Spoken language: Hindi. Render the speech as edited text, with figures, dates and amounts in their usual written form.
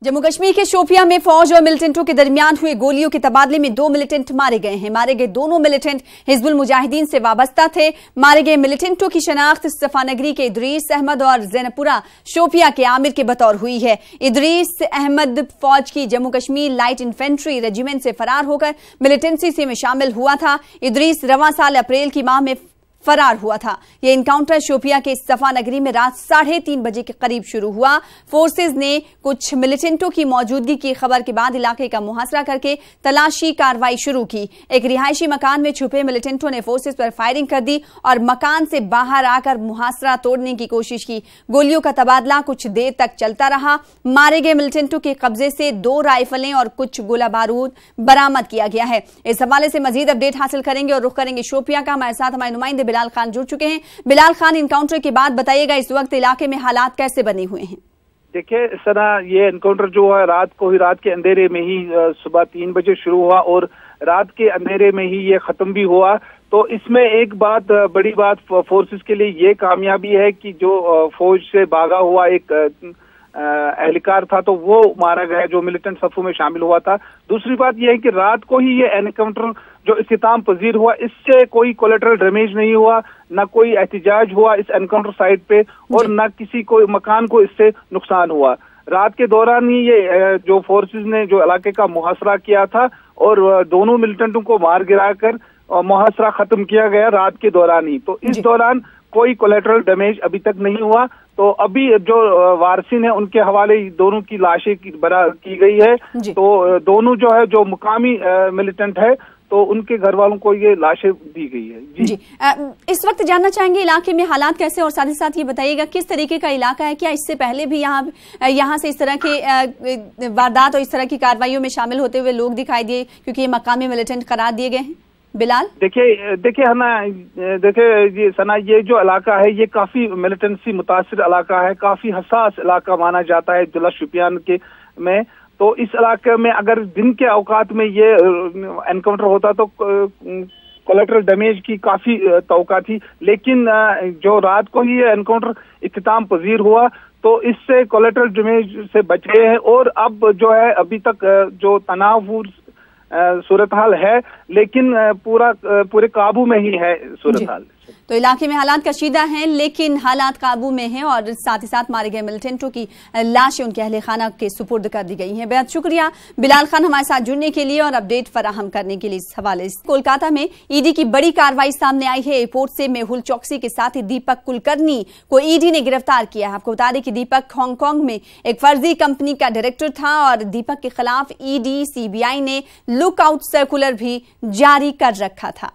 जम्मू कश्मीर के शोपिया में फौज और मिलिटेंटों के दरमियान हुए गोलियों के तबादले में 2 मिलिटेंट मारे गए हैं। मारे गए दोनों मिलिटेंट हिजबुल मुजाहिदीन से वाबस्ता थे। मारे गए मिलिटेंटों की शनाख्त सफानगरी के इदरीस अहमद और ज़ैनापुरा शोपिया के आमिर के बतौर हुई है। इदरीस अहमद फौज की Jammu Kashmir light infantry regiment से फरार होकर मिलिटेंसी में शामिल हुआ था। इदरीस रवां साल अप्रैल की माह में फरार हुआ था। यह इनकाउंटर शोपिया के सफानगरी में रात 3:30 बजे के करीब शुरू हुआ। फोर्सेज ने कुछ मिलिटेंटों की मौजूदगी की खबर के बाद इलाके का मुहासरा करके तलाशी कार्रवाई शुरू की। एक रिहायशी मकान में छुपे मिलिटेंटों ने फोर्सेज पर फायरिंग कर दी और मकान से बाहर आकर मुहासरा तोड़ने की कोशिश की। गोलियों का तबादला कुछ देर तक चलता रहा। मारे गए मिलिटेंटों के कब्जे से 2 राइफलें और कुछ गोला बारूद बरामद किया गया है। इस हवाले से मजीद अपडेट हासिल करेंगे और रुख करेंगे शोपिया का। हमारे साथ हमारे नुमाइंदे बिलाल खान जुड़ चुके हैं। बिलाल खान, इनकाउंटर के बाद बताइएगा इस वक्त इलाके में हालात कैसे बने हुए हैं? देखिए सना, ये एनकाउंटर जो है रात के अंधेरे में ही सुबह 3 बजे शुरू हुआ और रात के अंधेरे में ही ये खत्म भी हुआ। तो इसमें एक बात, बड़ी बात फोर्सेस के लिए ये कामयाबी है कि जो फौज से भागा हुआ एक एहलकार था तो वो मारा गया, जो मिलिटेंट सफों में शामिल हुआ था। दूसरी बात यह है कि रात को ही ये एनकाउंटर जो इख्तिताम पजीर हुआ, इससे कोई कोलेटरल डैमेज नहीं हुआ, न कोई एहतिजाज हुआ इस एनकाउंटर साइट पे और न किसी को मकान को इससे नुकसान हुआ। रात के दौरान ही ये जो फोर्सेस ने जो इलाके का मुहासरा किया था और दोनों मिलिटेंटों को मार गिराकर मुहासरा खत्म किया गया रात के दौरान ही। तो इस दौरान कोई कोलेटरल डैमेज अभी तक नहीं हुआ। तो अभी जो वारसिन है उनके हवाले दोनों की लाशें की गई है। तो दोनों जो है जो मुकामी मिलिटेंट है तो उनके घर वालों को ये लाशें दी गई है। जी इस वक्त जानना चाहेंगे इलाके में हालात कैसे, और साथ ही साथ ये बताइएगा किस तरीके का इलाका है। क्या इससे पहले भी यहाँ से इस तरह के वारदात और इस तरह की कार्रवाइयों में शामिल होते हुए लोग दिखाई दिए, क्योंकि ये मकामी मिलिटेंट करार दिए गए हैं? बिलाल, देखिए है ना, देखिए ये सना, ये जो इलाका है ये काफी मिलिटेंसी मुतासिर इलाका है, काफी हसास इलाका माना जाता है जिला शोपियान के में। तो इस इलाके में अगर दिन के औकात में ये एनकाउंटर होता तो कोलेटरल डैमेज की काफी तौका थी, लेकिन जो रात को ही ये एनकाउंटर इख्तिताम पजीर हुआ तो इससे कोलेटरल डैमेज से बच गए हैं। और अब जो है अभी तक जो तनाव सूरत हाल है, लेकिन पूरे काबू में ही है सूरत हाल। तो इलाके में हालात कशीदा हैं लेकिन हालात काबू में हैं और साथ ही साथ मारे गए मिलिटेंटों की लाशें उनके अहले खाना के सुपुर्द कर दी गई हैं। बेहद शुक्रिया बिलाल खान हमारे साथ जुड़ने के लिए और अपडेट फराहम करने के लिए इस हवाले से। कोलकाता में ईडी की बड़ी कार्रवाई सामने आई है। एयरपोर्ट से मेहुल चौकसी के साथ ही दीपक कुलकर्णी को ईडी ने गिरफ्तार किया है। आपको बता दें कि दीपक हांगकांग में एक फर्जी कंपनी का डायरेक्टर था और दीपक के खिलाफ ईडी सीबीआई ने लुकआउट सर्कुलर भी जारी कर रखा था।